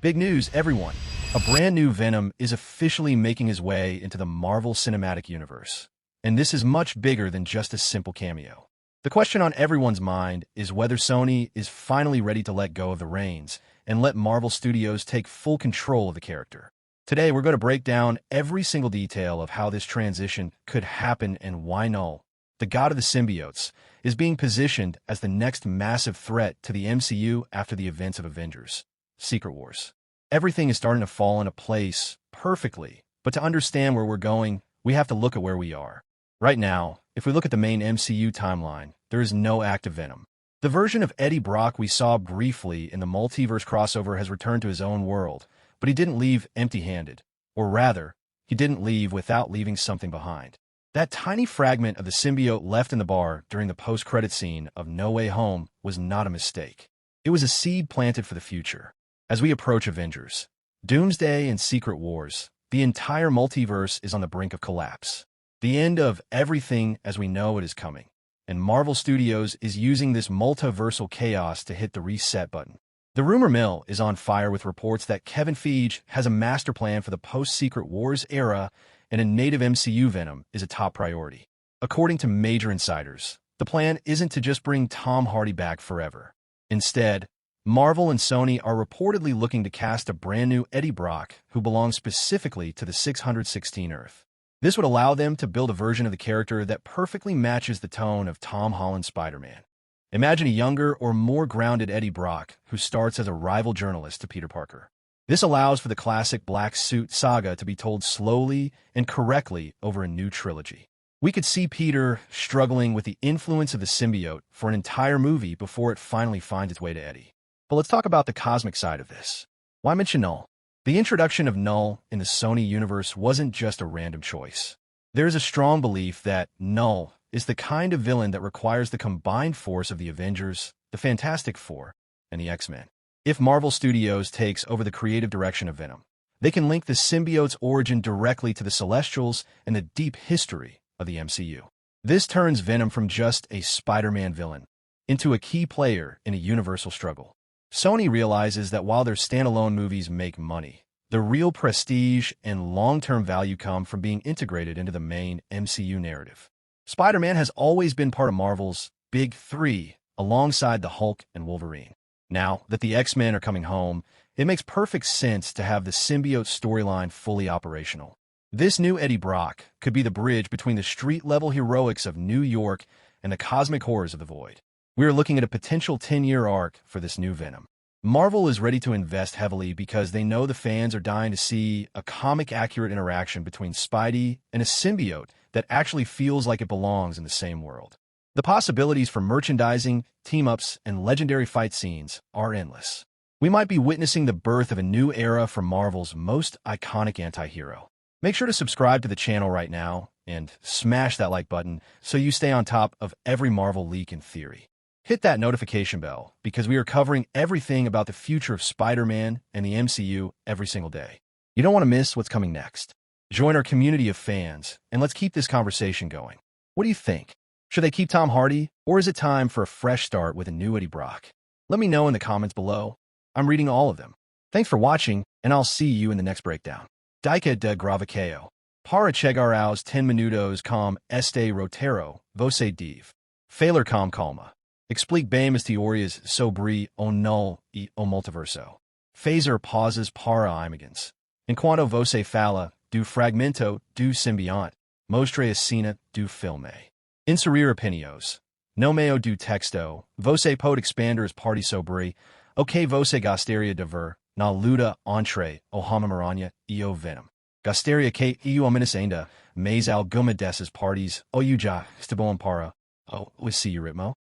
Big news, everyone! A brand new Venom is officially making his way into the Marvel Cinematic Universe. And this is much bigger than just a simple cameo. The question on everyone's mind is whether Sony is finally ready to let go of the reins and let Marvel Studios take full control of the character. Today, we're going to break down every single detail of how this transition could happen and why Knull, the god of the symbiotes, is being positioned as the next massive threat to the MCU after the events of Avengers. Secret Wars. Everything is starting to fall into place perfectly, but to understand where we're going, we have to look at where we are. Right now, if we look at the main MCU timeline, there is no active Venom. The version of Eddie Brock we saw briefly in the multiverse crossover has returned to his own world, but he didn't leave empty-handed. Or rather, he didn't leave without leaving something behind. That tiny fragment of the symbiote left in the bar during the post-credit scene of No Way Home was not a mistake. It was a seed planted for the future. As we approach Avengers, Doomsday and Secret Wars, the entire multiverse is on the brink of collapse. The end of everything as we know it is coming, and Marvel Studios is using this multiversal chaos to hit the reset button. The rumor mill is on fire with reports that Kevin Feige has a master plan for the post-Secret Wars era, and a native MCU Venom is a top priority. According to major insiders, the plan isn't to just bring Tom Hardy back forever. Instead, Marvel and Sony are reportedly looking to cast a brand new Eddie Brock who belongs specifically to the 616 Earth. This would allow them to build a version of the character that perfectly matches the tone of Tom Holland's Spider-Man. Imagine a younger or more grounded Eddie Brock who starts as a rival journalist to Peter Parker. This allows for the classic black suit saga to be told slowly and correctly over a new trilogy. We could see Peter struggling with the influence of the symbiote for an entire movie before it finally finds its way to Eddie. But let's talk about the cosmic side of this. Why mention Knull? The introduction of Knull in the Sony universe wasn't just a random choice. There is a strong belief that Knull is the kind of villain that requires the combined force of the Avengers, the Fantastic Four, and the X-Men. If Marvel Studios takes over the creative direction of Venom, they can link the symbiote's origin directly to the Celestials and the deep history of the MCU. This turns Venom from just a Spider-Man villain into a key player in a universal struggle. Sony realizes that while their standalone movies make money, the real prestige and long-term value come from being integrated into the main MCU narrative. Spider-Man has always been part of Marvel's Big Three, alongside the Hulk and Wolverine. Now that the X-Men are coming home, it makes perfect sense to have the symbiote storyline fully operational. This new Eddie Brock could be the bridge between the street-level heroics of New York and the cosmic horrors of the Void. We are looking at a potential 10-year arc for this new Venom. Marvel is ready to invest heavily because they know the fans are dying to see a comic-accurate interaction between Spidey and a symbiote that actually feels like it belongs in the same world. The possibilities for merchandising, team-ups, and legendary fight scenes are endless. We might be witnessing the birth of a new era for Marvel's most iconic anti-hero. Make sure to subscribe to the channel right now and smash that like button so you stay on top of every Marvel leak and theory. Hit that notification bell because we are covering everything about the future of Spider-Man and the MCU every single day. You don't want to miss what's coming next. Join our community of fans, and let's keep this conversation going. What do you think? Should they keep Tom Hardy, or is it time for a fresh start with a new Eddie Brock? Let me know in the comments below. I'm reading all of them. Thanks for watching, and I'll see you in the next breakdown. Dica de Gravakeo. Para chegar 10 minutos com este rotero, você deve. Falar com calma. Explique bem as teorias sobre o Knull e o multiverso. Fazer pausas para imagens. Enquanto você fala do fragmento do symbionte, mostre a cena do filme. Inserir opiniões. No meio do texto, você pode expander as partes sobre o que você gostaria de ver na luta entre o Homem-Aranha e o Venom. Gostaria que eu menos ainda, mas alguma dessas partes ou já está bom para o seu ritmo.